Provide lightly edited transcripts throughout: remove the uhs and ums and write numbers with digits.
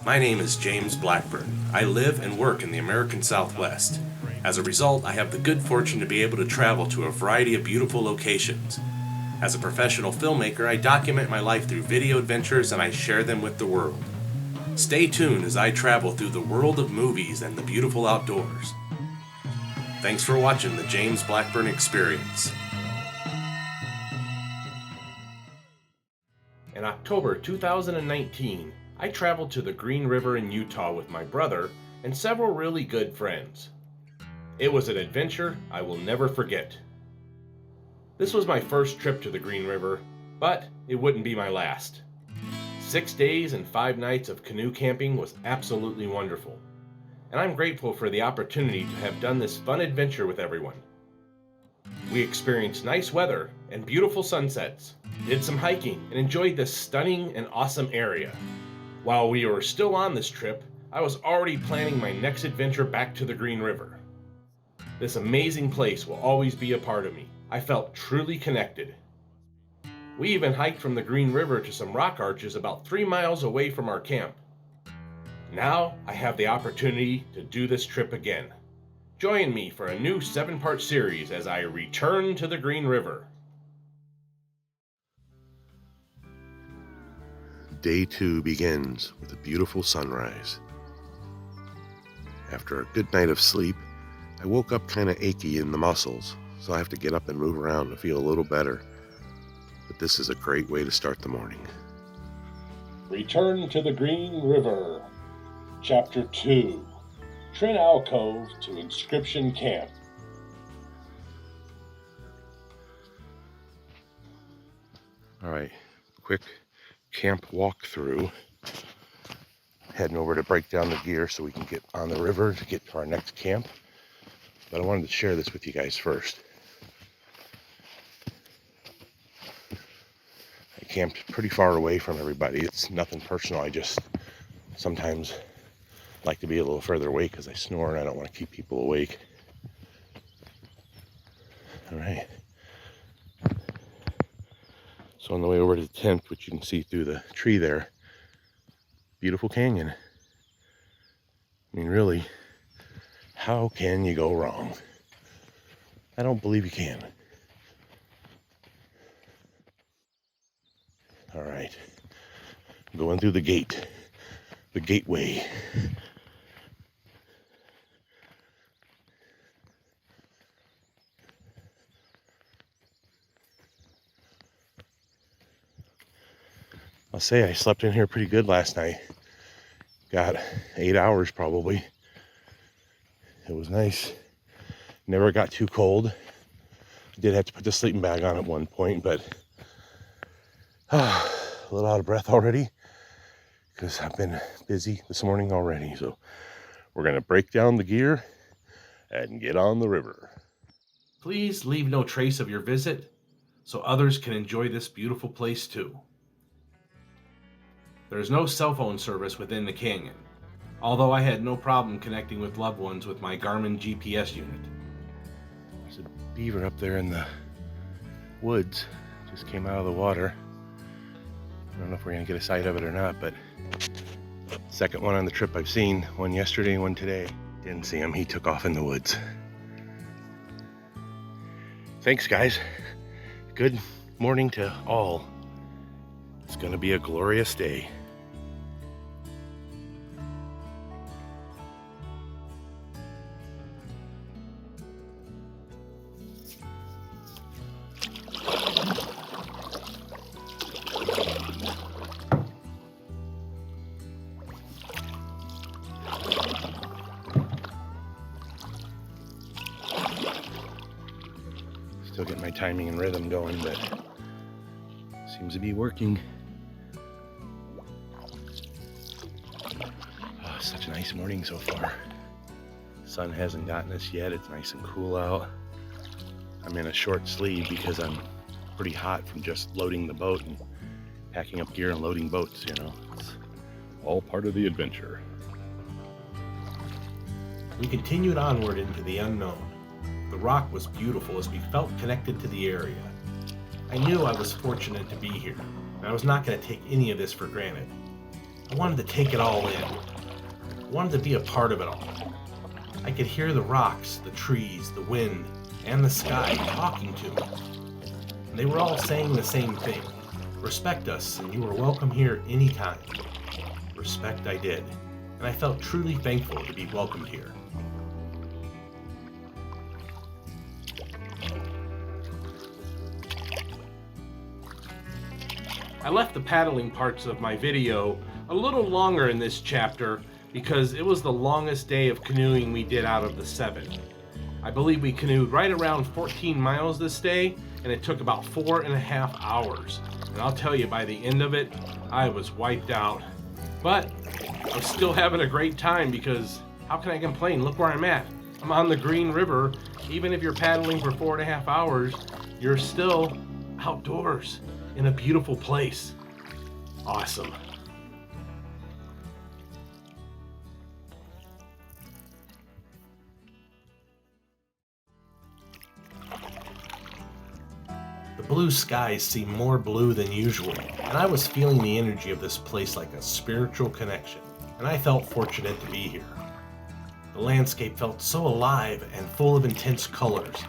My name is James Blackburn. I live and work in the American Southwest. As a result, I have the good fortune to be able to travel to a variety of beautiful locations. As a professional filmmaker, I document my life through video adventures and I share them with the world. Stay tuned as I travel through the world of movies and the beautiful outdoors. Thanks for watching the James Blackburn Experience. In October 2019, I traveled to the Green River in Utah with my brother and several really good friends. It was an adventure I will never forget. This was my first trip to the Green River, but it wouldn't be my last. 6 days and 5 nights of canoe camping was absolutely wonderful, and I'm grateful for the opportunity to have done this fun adventure with everyone. We experienced nice weather and beautiful sunsets, did some hiking, and enjoyed this stunning and awesome area. While we were still on this trip, I was already planning my next adventure back to the Green River. This amazing place will always be a part of me. I felt truly connected. We even hiked from the Green River to some rock arches about 3 miles away from our camp. Now I have the opportunity to do this trip again. Join me for a new 7-part series as I return to the Green River. Day 2 begins with a beautiful sunrise. After a good night of sleep, I woke up kind of achy in the muscles, so I have to get up and move around to feel a little better. But this is a great way to start the morning. Return to the Green River. Chapter 2. Tren Alcove to Inscription Camp. All right, quick camp walkthrough. Heading over to break down the gear so we can get on the river to get to our next camp. But I wanted to share this with you guys first. I camped pretty far away from everybody. It's nothing personal. I just sometimes like to be a little further away because I snore and I don't want to keep people awake. All right. So on the way over to the tent, which you can see through the tree there, beautiful canyon. I mean, really, how can you go wrong? I don't believe you can. All right, I'm going through the gate, the gateway. I'll say I slept in here pretty good last night. Got 8 hours probably. It was nice. Never got too cold. I did have to put the sleeping bag on at one point, but a little out of breath already because I've been busy this morning already. So we're gonna break down the gear and get on the river. Please leave no trace of your visit so others can enjoy this beautiful place too. There is no cell phone service within the canyon, although I had no problem connecting with loved ones with my Garmin GPS unit. There's a beaver up there in the woods, just came out of the water. I don't know if we're gonna get a sight of it or not, but second one on the trip I've seen, one yesterday and one today. Didn't see him, he took off in the woods. Thanks guys, good morning to all. It's gonna be a glorious day. Still getting my timing and rhythm going, but seems to be working. Oh, such a nice morning so far. Sun hasn't gotten us yet. It's nice and cool out. I'm in a short sleeve because I'm pretty hot from just loading the boat and packing up gear and loading boats, you know. It's all part of the adventure. We continued onward into the unknown. The rock was beautiful as we felt connected to the area. I knew I was fortunate to be here, and I was not going to take any of this for granted. I wanted to take it all in. I wanted to be a part of it all. I could hear the rocks, the trees, the wind, and the sky talking to me. And they were all saying the same thing. Respect us, and you are welcome here anytime. Respect I did, and I felt truly thankful to be welcomed here. I left the paddling parts of my video a little longer in this chapter because it was the longest day of canoeing we did out of the 7. I believe we canoed right around 14 miles this day, and it took about 4.5 hours. And I'll tell you, by the end of it, I was wiped out. But I was still having a great time because how can I complain? Look where I'm at. I'm on the Green River. Even if you're paddling for 4.5 hours, you're still outdoors in a beautiful place. Awesome. The blue skies seemed more blue than usual, and I was feeling the energy of this place like a spiritual connection, and I felt fortunate to be here. The landscape felt so alive and full of intense colors.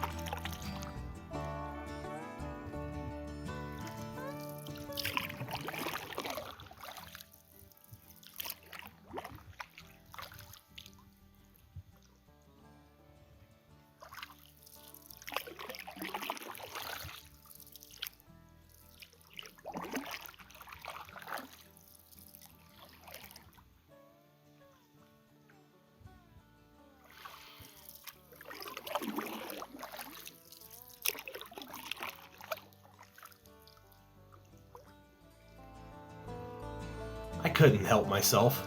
I couldn't help myself.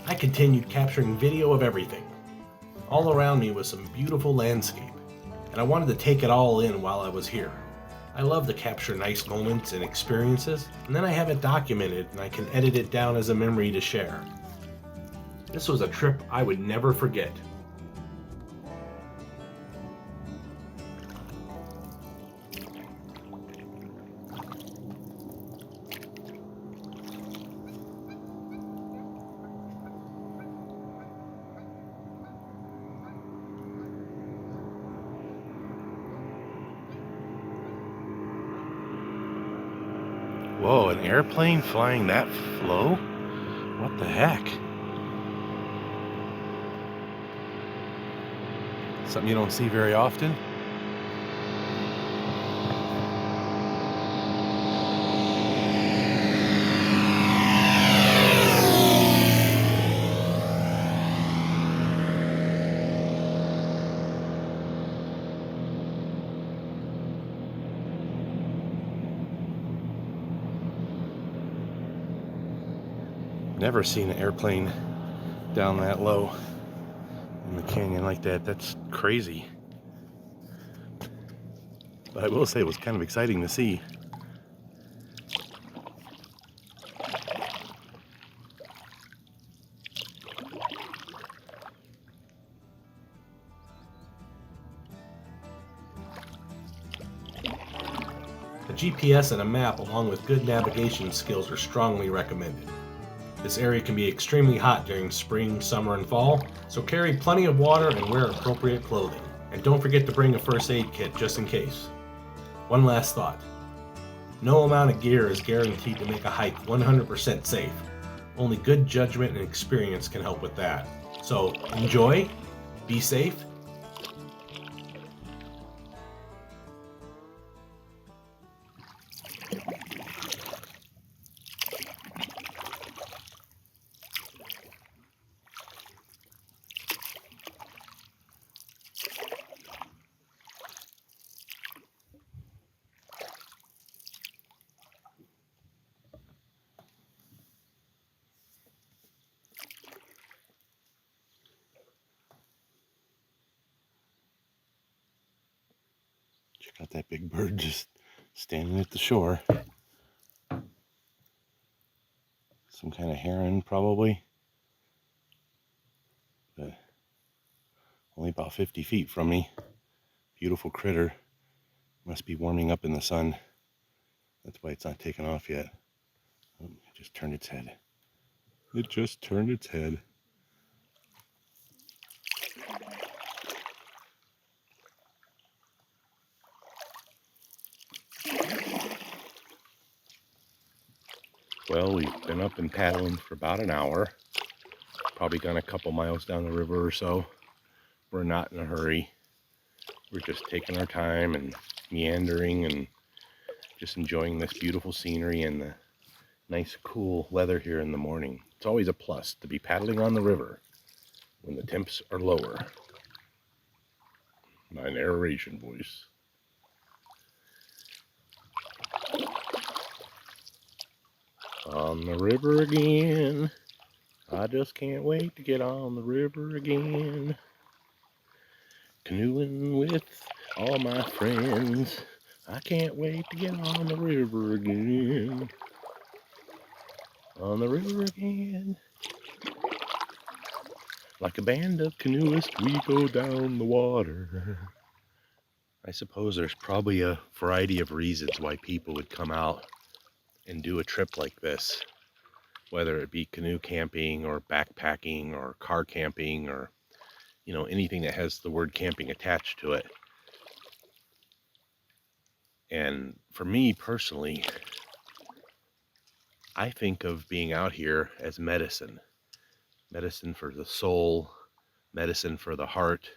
I continued capturing video of everything. All around me was some beautiful landscape, and I wanted to take it all in while I was here. I love to capture nice moments and experiences, and then I have it documented and I can edit it down as a memory to share. This was a trip I would never forget. Whoa, an airplane flying that low? What the heck? Something you don't see very often. Never seen an airplane down that low in the canyon like that. That's crazy. But I will say it was kind of exciting to see. A GPS and a map along with good navigation skills are strongly recommended. This area can be extremely hot during spring, summer, and fall, so carry plenty of water and wear appropriate clothing. And don't forget to bring a first aid kit just in case. One last thought. No amount of gear is guaranteed to make a hike 100% safe. Only good judgment and experience can help with that. So enjoy, be safe. Check out that big bird just standing at the shore. Some kind of heron, probably. But only about 50 feet from me. Beautiful critter. Must be warming up in the sun. That's why it's not taken off yet. Oh, it just turned its head. It just turned its head. Well, we've been up and paddling for about an hour. Probably gone a couple miles down the river or so. We're not in a hurry. We're just taking our time and meandering and just enjoying this beautiful scenery and the nice cool weather here in the morning. It's always a plus to be paddling on the river when the temps are lower. My narration voice. On the river again. I just can't wait to get on the river again. Canoeing with all my friends. I can't wait to get on the river again. On the river again. Like a band of canoeists, we go down the water. I suppose there's probably a variety of reasons why people would come out and do a trip like this. Whether it be canoe camping or backpacking or car camping or, you know, anything that has the word camping attached to it. And for me personally, I think of being out here as medicine. Medicine for the soul, medicine for the heart,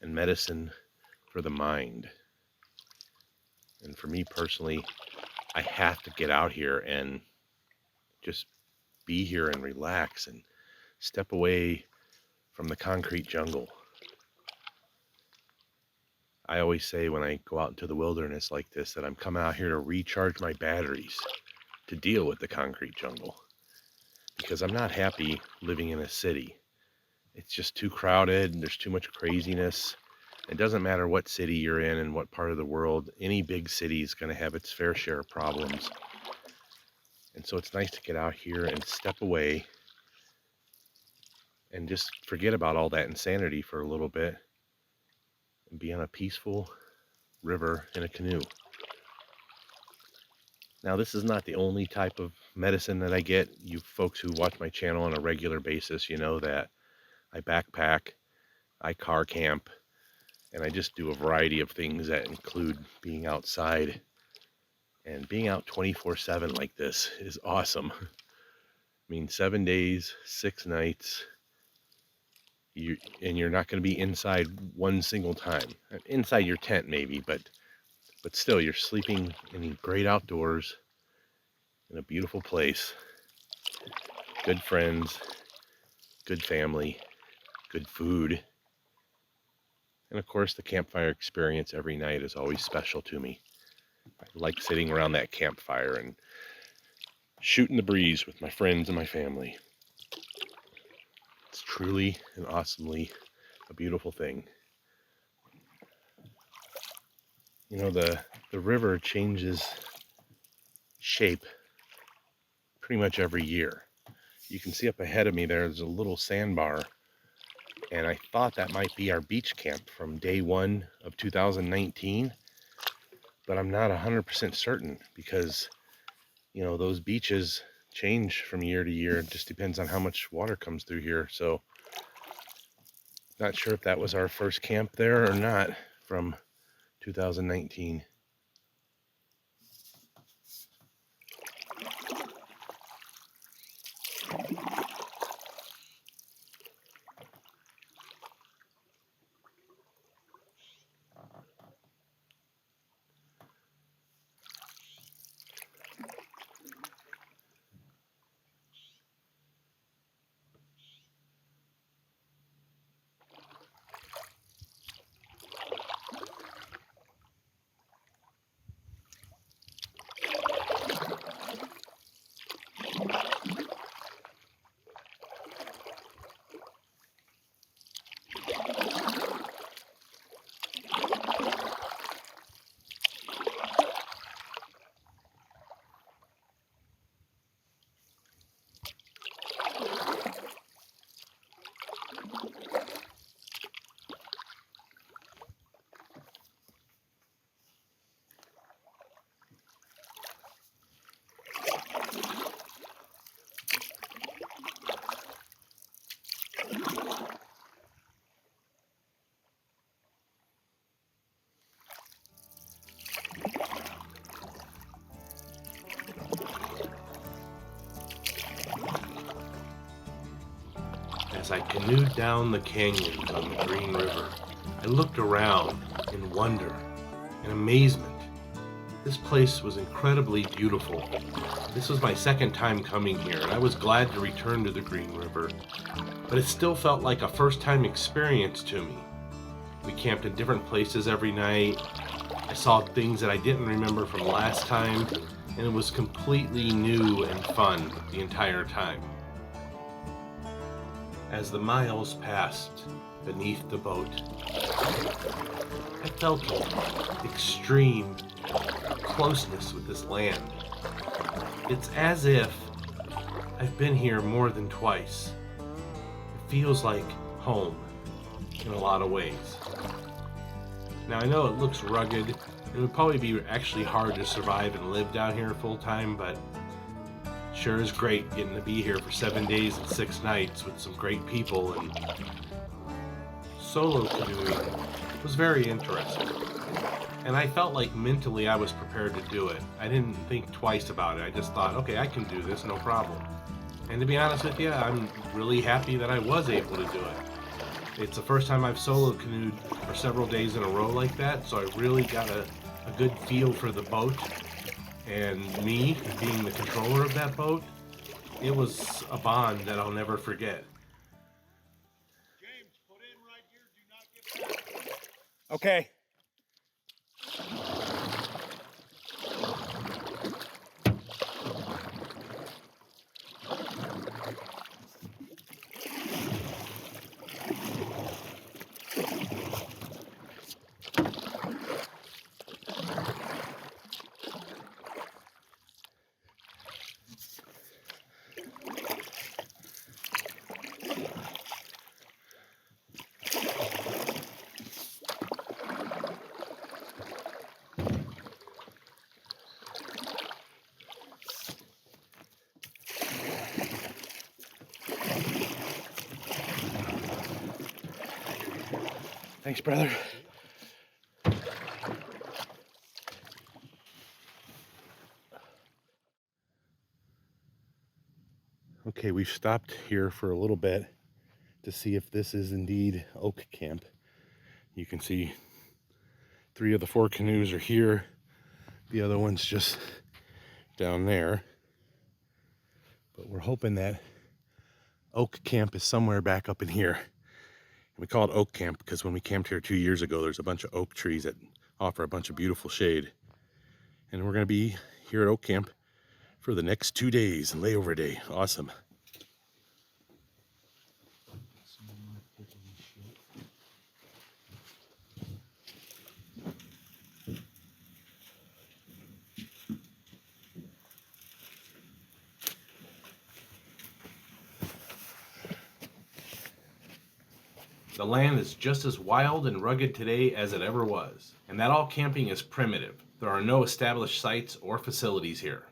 and medicine for the mind. And for me personally, I have to get out here and just be here and relax and step away from the concrete jungle. I always say when I go out into the wilderness like this that I'm coming out here to recharge my batteries to deal with the concrete jungle, because I'm not happy living in a city. It's just too crowded and there's too much craziness. It doesn't matter what city you're in and what part of the world, any big city is going to have its fair share of problems. And so it's nice to get out here and step away and just forget about all that insanity for a little bit and be on a peaceful river in a canoe. Now, this is not the only type of medicine that I get. You folks who watch my channel on a regular basis, you know that I backpack, I car camp, and I just do a variety of things that include being outside. And being out 24/7 like this is awesome. I mean, 7 days, 6 nights, you're not going to be inside one single time. Inside your tent maybe, but still you're sleeping in great outdoors in a beautiful place. Good friends, good family, good food. And of course, the campfire experience every night is always special to me. I like sitting around that campfire and shooting the breeze with my friends and my family. It's truly and awesomely a beautiful thing. You know, the river changes shape pretty much every year. You can see up ahead of me there's a little sandbar, and I thought that might be our beach camp from day 1 of 2019, but I'm not 100% certain because, you know, those beaches change from year to year. It just depends on how much water comes through here. So not sure if that was our first camp there or not from 2019. As I canoed down the canyons on the Green River, I looked around in wonder and amazement. This place was incredibly beautiful. This was my second time coming here, and I was glad to return to the Green River, but it still felt like a first-time experience to me. We camped in different places every night. I saw things that I didn't remember from last time, and it was completely new and fun the entire time. As the miles passed beneath the boat, I felt an extreme closeness with this land. It's as if I've been here more than twice. It feels like home in a lot of ways. Now I know it looks rugged. It would probably be actually hard to survive and live down here full time, but sure is great getting to be here for 7 days and 6 nights with some great people, and solo canoeing was very interesting. And I felt like mentally I was prepared to do it. I didn't think twice about it. I just thought, okay, I can do this, no problem. And to be honest with you, I'm really happy that I was able to do it. It's the first time I've solo canoed for several days in a row like that, so I really got a good feel for the boat and me being the controller of that boat. It was a bond that I'll never forget. James, put in right here. Do not get back. Okay. Thanks, brother. Okay, we've stopped here for a little bit to see if this is indeed Oak Camp. You can see 3 of the 4 canoes are here. The other one's just down there. But we're hoping that Oak Camp is somewhere back up in here. We call it Oak Camp because when we camped here 2 years ago, there's a bunch of oak trees that offer a bunch of beautiful shade. And we're going to be here at Oak Camp for the next 2 days, layover day. Awesome. The land is just as wild and rugged today as it ever was, and that all camping is primitive. There are no established sites or facilities here.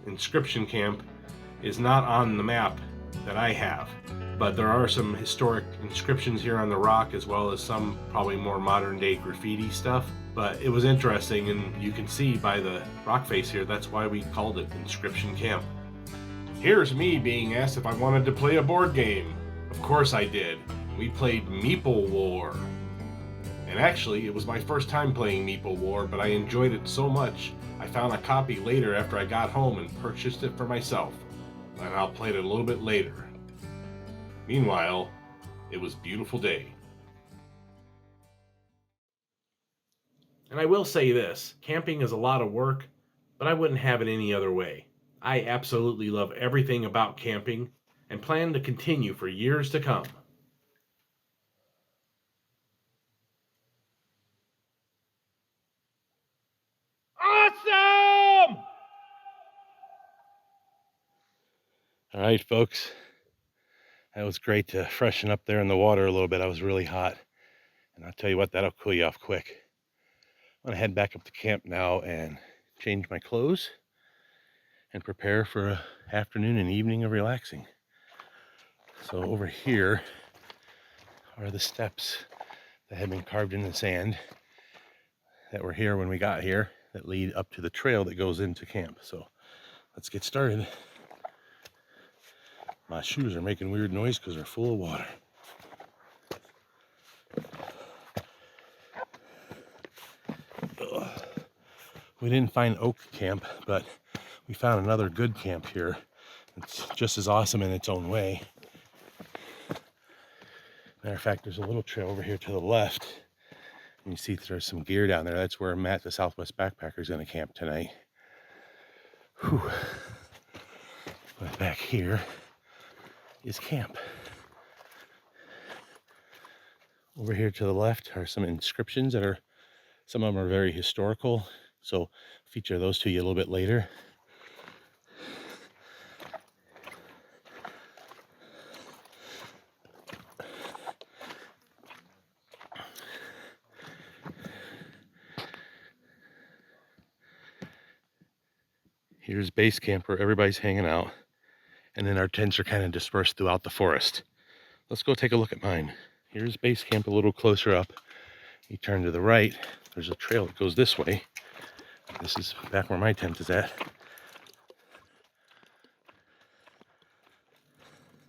Inscription Camp is not on the map that I have, but there are some historic inscriptions here on the rock, as well as some probably more modern day graffiti stuff. But it was interesting, and you can see by the rock face here, that's why we called it Inscription Camp. Here's me being asked if I wanted to play a board game. Of course I did. We played Meeple War. And actually, it was my first time playing Meeple War, but I enjoyed it so much, I found a copy later after I got home and purchased it for myself. And I'll play it a little bit later. Meanwhile, it was a beautiful day. And I will say this, camping is a lot of work, but I wouldn't have it any other way. I absolutely love everything about camping and plan to continue for years to come. Awesome! All right, folks. That was great to freshen up there in the water a little bit. I was really hot. And I'll tell you what, that'll cool you off quick. I'm going to head back up to camp now and change my clothes and prepare for an afternoon and evening of relaxing. So over here are the steps that have been carved in the sand that were here when we got here that lead up to the trail that goes into camp. So let's get started. My shoes are making weird noise because they're full of water. Ugh. We didn't find Oak Camp, but we found another good camp here. It's just as awesome in its own way. Matter of fact, there's a little trail over here to the left. And you see there's some gear down there. That's where Matt, the Southwest Backpacker, is going to camp tonight. Whew. But back here is camp. Over here to the left are some inscriptions that are, some of them are very historical. So I'll feature those to you a little bit later. Here's base camp where everybody's hanging out. And then our tents are kind of dispersed throughout the forest. Let's go take a look at mine. Here's base camp a little closer up. You turn to the right, there's a trail that goes this way. This is back where my tent is at.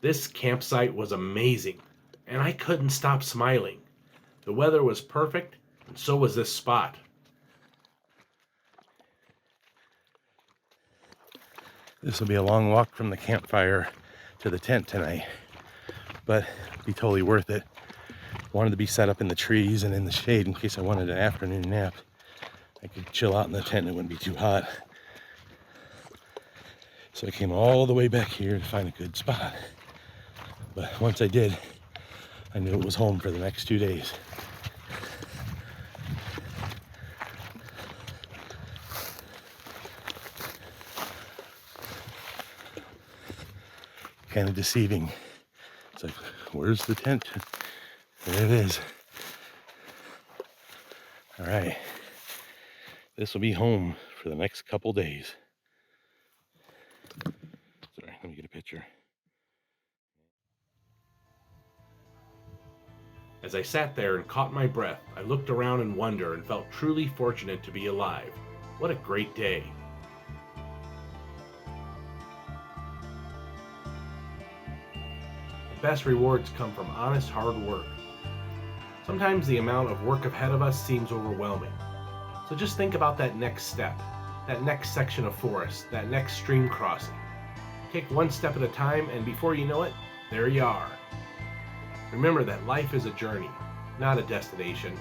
This campsite was amazing, and I couldn't stop smiling. The weather was perfect, and so was this spot. This will be a long walk from the campfire to the tent tonight, but it'll be totally worth it. Wanted to be set up in the trees and in the shade in case I wanted an afternoon nap. I could chill out in the tent and it wouldn't be too hot. So I came all the way back here to find a good spot. But once I did, I knew it was home for the next 2 days. Kind of deceiving. It's like, where's the tent? There it is. All right. This will be home for the next couple days. Sorry, let me get a picture. As I sat there and caught my breath, I looked around in wonder and felt truly fortunate to be alive. What a great day. The best rewards come from honest hard work. Sometimes the amount of work ahead of us seems overwhelming. So just think about that next step, that next section of forest, that next stream crossing. Take one step at a time, and before you know it, there you are. Remember that life is a journey, not a destination.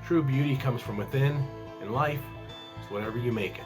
True beauty comes from within, and life is whatever you make it.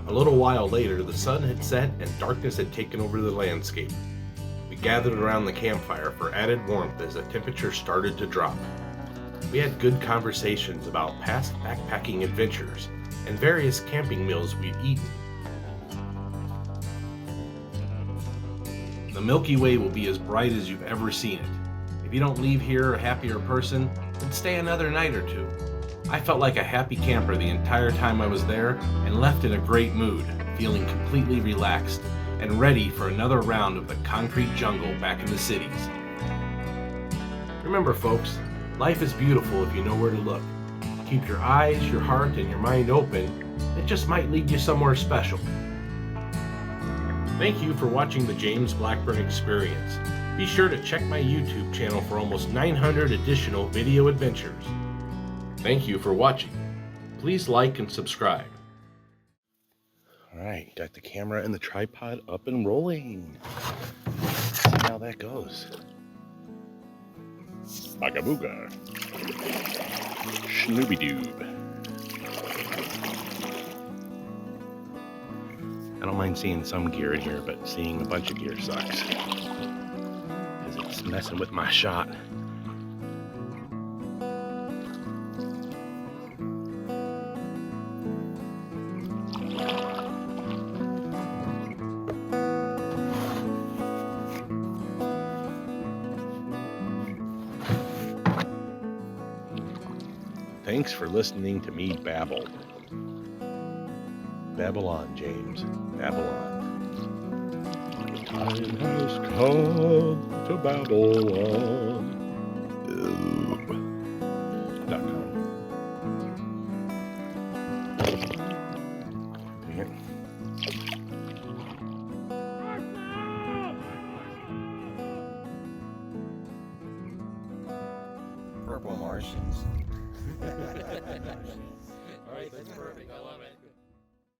A little while later, the sun had set and darkness had taken over the landscape. We gathered around the campfire for added warmth as the temperature started to drop. We had good conversations about past backpacking adventures and various camping meals we'd eaten. The Milky Way will be as bright as you've ever seen it. If you don't leave here a happier person, then stay another night or two. I felt like a happy camper the entire time I was there and left in a great mood, feeling completely relaxed and ready for another round of the concrete jungle back in the cities. Remember, folks, life is beautiful if you know where to look. Keep your eyes, your heart, and your mind open. It just might lead you somewhere special. Thank you for watching the James Blackburn Experience. Be sure to check my YouTube channel for almost 900 additional video adventures. Thank you for watching. Please like and subscribe. All right, got the camera and the tripod up and rolling. Let's see how that goes. Bagabooga. Schnooby-doob. I don't mind seeing some gear in here, but seeing a bunch of gear sucks. Because it's messing with my shot. Thanks for listening to me babble. Babylon, James. Babylon. The time has come to Babylon. .com. Dang it. Purple Martians. All right, that's perfect. I like